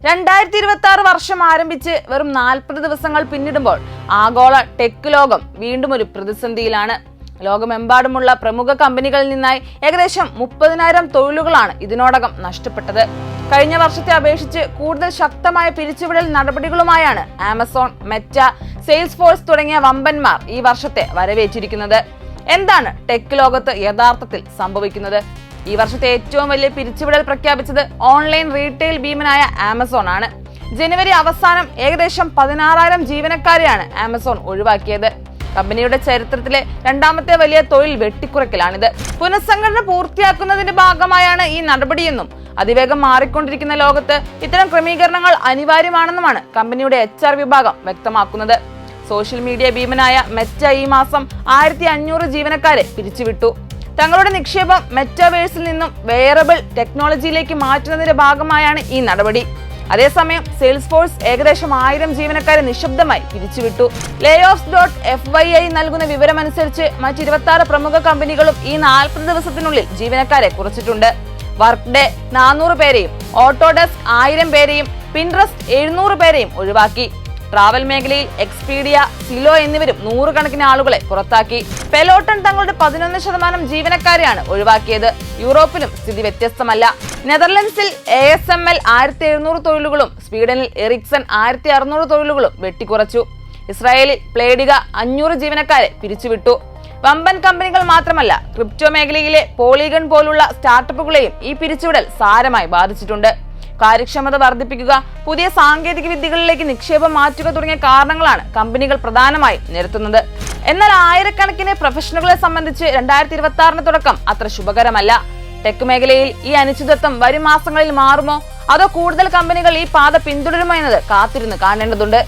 2026 വർഷം ആരംഭിച്ച് വെറും 40 ദിവസങ്ങൾ പിന്നിടുമ്പോൾ ആഗോള ടെക് ലോകം വീണ്ടും ഒരു പ്രതിസന്ധിയിലാണ്. ലോകമെമ്പാടുമുള്ള പ്രമുഖ കമ്പനികളിൽ നിന്നായി ഏകദേശം 30,000 തൊഴിലുകളാണ് ഇതിനോടകം നഷ്ടപ്പെട്ടത്. കഴിഞ്ഞ വർഷത്തെ അപേക്ഷിച്ച് കൂടുതൽ ശക്തമായ പിരിച്ചുവിടൽ നടപടികളുമായാണ് ആമസോൺ, മെറ്റ, സെയിൽസ്ഫോഴ്സ് തുടങ്ങിയ വമ്പന്മാർ ഈ വർഷത്തെ വരവേറ്റിരിക്കുന്നത്. എന്താണ് ടെക് ലോകത്ത് യഥാർത്ഥത്തിൽ സംഭവിക്കുന്നത്? ഈ വർഷത്തെ ഏറ്റവും വലിയ പിരിച്ചുവിടൽ പ്രഖ്യാപിച്ചത് ഓൺലൈൻ റീറ്റെയിൽ ഭീമനായ ആമസോൺ ആണ്. ജനുവരി അവസാനം ഏകദേശം 16,000 ജീവനക്കാരെയാണ് ആമസോൺ ഒഴിവാക്കിയത്. കമ്പനിയുടെ ചരിത്രത്തിലെ രണ്ടാമത്തെ വലിയ തൊഴിൽ വെട്ടിക്കുറയ്ക്കലാണിത്. പുനഃസംഘടന പൂർത്തിയാക്കുന്നതിന്റെ ഭാഗമായാണ് ഈ നടപടിയെന്നും അതിവേഗം മാറിക്കൊണ്ടിരിക്കുന്ന ലോകത്ത് ഇത്തരം ക്രമീകരണങ്ങൾ അനിവാര്യമാണെന്നുമാണ് കമ്പനിയുടെ HR വിഭാഗം വ്യക്തമാക്കുന്നത്. സോഷ്യൽ മീഡിയ ഭീമനായ മെറ്റ ഈ മാസം 1,500 ജീവനക്കാരെ പിരിച്ചുവിട്ടു. തങ്ങളുടെ നിക്ഷേപം മെറ്റാവേഴ്സിൽ നിന്നും വെയറബിൾ ടെക്നോളജിയിലേക്ക് മാറ്റുന്നതിന്റെ ഭാഗമായാണ് ഈ നടപടി. അതേസമയം സെയിൽസ്ഫോഴ്സ് ഏകദേശം 1000 ജീവനക്കാരെ നിശബ്ദമായി പിരിച്ചുവിട്ടു. layoffs.fyi നൽകുന്ന വിവരമനുസരിച്ച് മറ്റ് 26 പ്രമുഖ കമ്പനികളും ഈ 40 ദിവസത്തിനുള്ളിൽ ജീവനക്കാരെ കുറച്ചിട്ടുണ്ട്. വർക്ക്ഡേ 400 പേരെയും ഓട്ടോഡെസ്ക് 1000 പേരെയും പിൻട്രസ്റ്റ് 700 പേരെയും ഒഴിവാക്കി. ട്രാവൽ മേഖലയിൽ എക്സ്പീഡിയ, സിലോ എന്നിവരും 100 കണക്കിന് ആളുകളെ പുറത്താക്കി. പെലോട്ടൺ തങ്ങളുടെ 11% ജീവനക്കാരെയാണ് ഒഴിവാക്കിയത്. യൂറോപ്പിലും സ്ഥിതി വ്യത്യസ്തമല്ല. നെതർലൻഡ്സിൽ ASML 1,700 തൊഴിലുകളും സ്വീഡനിൽ എറിക്സൺ 1,600 തൊഴിലുകളും വെട്ടിക്കുറച്ചു. ഇസ്രായേലിൽ പ്ലേഡിക 500 ജീവനക്കാരെ പിരിച്ചുവിട്ടു. വമ്പൻ കമ്പനികൾ മാത്രമല്ല, ക്രിപ്റ്റോ മേഖലയിലെ പോളിഗൺ പോലുള്ള സ്റ്റാർട്ടപ്പുകളെയും ഈ പിരിച്ചുവിടൽ സാരമായി ബാധിച്ചിട്ടുണ്ട്. കാര്യക്ഷമത വർദ്ധിപ്പിക്കുക, പുതിയ സാങ്കേതിക വിദ്യകളിലേക്ക് നിക്ഷേപം മാറ്റുക തുടങ്ങിയ കാരണങ്ങളാണ് കമ്പനികൾ പ്രധാനമായും നിരത്തുന്നത്. എന്നാൽ ആയിരക്കണക്കിന് പ്രൊഫഷണലുകളെ സംബന്ധിച്ച് 2026 തുടക്കം അത്ര ശുഭകരമല്ല. ടെക് മേഖലയിൽ ഈ അനിശ്ചിതത്വം വരും മാസങ്ങളിൽ മാറുമോ, അതോ കൂടുതൽ കമ്പനികൾ ഈ പാത പിന്തുടരുമോ എന്നത് കാത്തിരുന്ന് കാണേണ്ടതുണ്ട്.